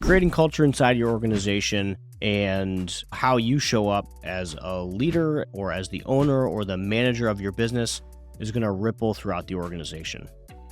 creating culture inside your organization and how you show up as a leader or as the owner or the manager of your business is going to ripple throughout the organization.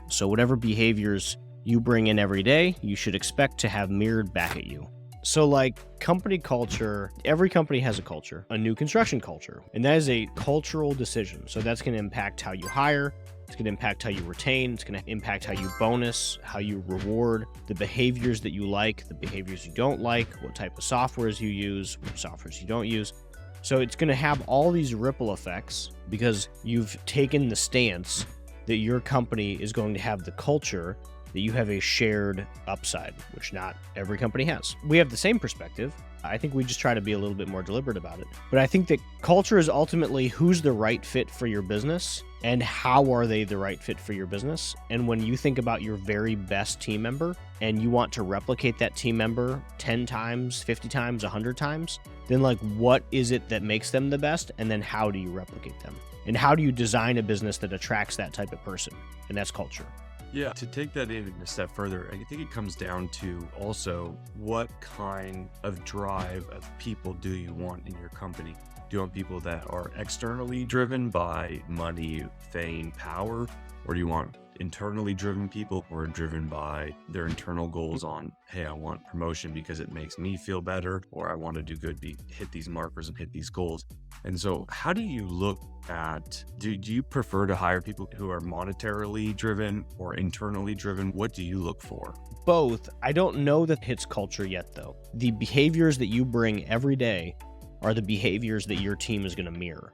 So whatever behaviors you bring in every day, you should expect to have mirrored back at you. So like company culture, every company has a culture, a new construction culture, and that is a cultural decision. So that's going to impact how you hire. It's going to impact how you retain. It's going to impact how you bonus, how you reward, the behaviors that you like, the behaviors you don't like, what type of softwares you use, what softwares you don't use. So it's going to have all these ripple effects because you've taken the stance that your company is going to have the culture that you have a shared upside, which not every company has. We have the same perspective. I think we just try to be a little bit more deliberate about it. But I think that culture is ultimately who's the right fit for your business and how are they the right fit for your business. And when you think about your very best team member and you want to replicate that team member 10 times, 50 times, 100 times, then like what is it that makes them the best? And then how do you replicate them? And how do you design a business that attracts that type of person? And that's culture. Yeah, to take that even a step further, I think it comes down to also what kind of drive of people do you want in your company? Do you want people that are externally driven by money, fame, power? Or do you want internally driven people who are driven by their internal goals on, hey, I want promotion because it makes me feel better, or I want to do good, hit these markers and hit these goals. And so how do you look at, do you prefer to hire people who are monetarily driven or internally driven? What do you look for? Both. I don't know that hits culture yet though. The behaviors that you bring every day are the behaviors that your team is going to mirror.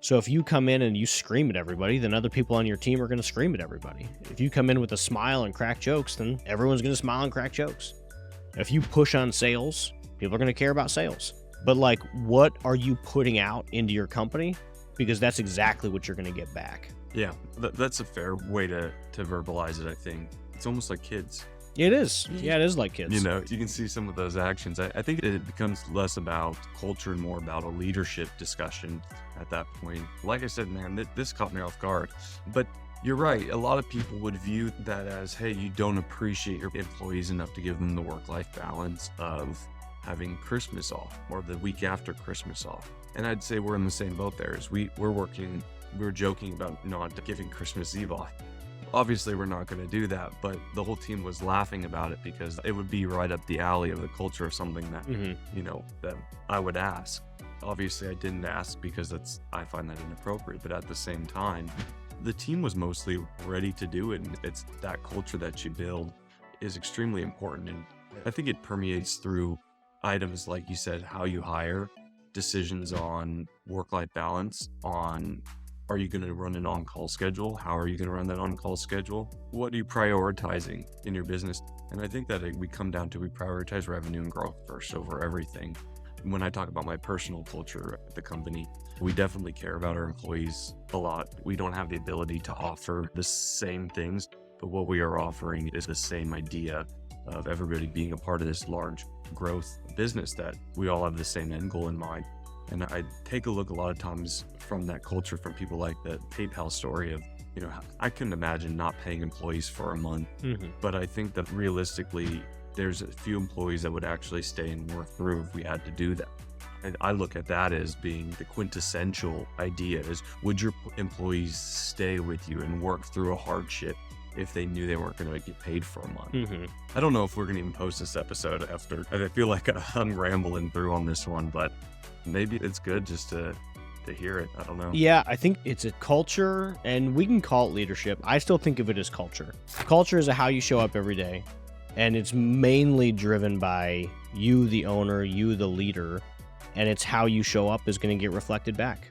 So if you come in and you scream at everybody, then other people on your team are going to scream at everybody. If you come in with a smile and crack jokes, then everyone's going to smile and crack jokes. If you push on sales, people are going to care about sales. But like, what are you putting out into your company? Because that's exactly what you're going to get back. Yeah, that's a fair way to verbalize it, I think. It's almost like kids. It is. Yeah, it is like kids. You know, you can see some of those actions. I think it becomes less about culture and more about a leadership discussion at that point. Like I said, man, this caught me off guard. But you're right. A lot of people would view that as, hey, you don't appreciate your employees enough to give them the work-life balance of having Christmas off or the week after Christmas off. And I'd say we're in the same boat there. As we're joking about not giving Christmas Eve off. Obviously, we're not going to do that, but the whole team was laughing about it because it would be right up the alley of the culture of something that, that I would ask. Obviously, I didn't ask because I find that inappropriate, but at the same time, the team was mostly ready to do it. And it's that culture that you build is extremely important. And I think it permeates through items like you said, how you hire, decisions on work-life balance, on are you going to run an on-call schedule? How are you going to run that on-call schedule? What are you prioritizing in your business? And I think that we come down to we prioritize revenue and growth first over everything. When I talk about my personal culture at the company, we definitely care about our employees a lot. We don't have the ability to offer the same things, but what we are offering is the same idea of everybody being a part of this large growth business that we all have the same end goal in mind. And I take a look a lot of times from that culture from people like the PayPal story of, I couldn't imagine not paying employees for a month. But I think that realistically, there's a few employees that would actually stay and work through if we had to do that. And I look at that as being the quintessential idea is, would your employees stay with you and work through a hardship if they knew they weren't going to get paid for a month? I don't know if we're going to even post this episode after. I feel like I'm rambling through on this one, but maybe it's good just to hear it. I don't know. Yeah, I think it's a culture, and we can call it leadership. I still think of it as culture. Culture is how you show up every day, and it's mainly driven by you, the owner, you, the leader, and it's how you show up is going to get reflected back.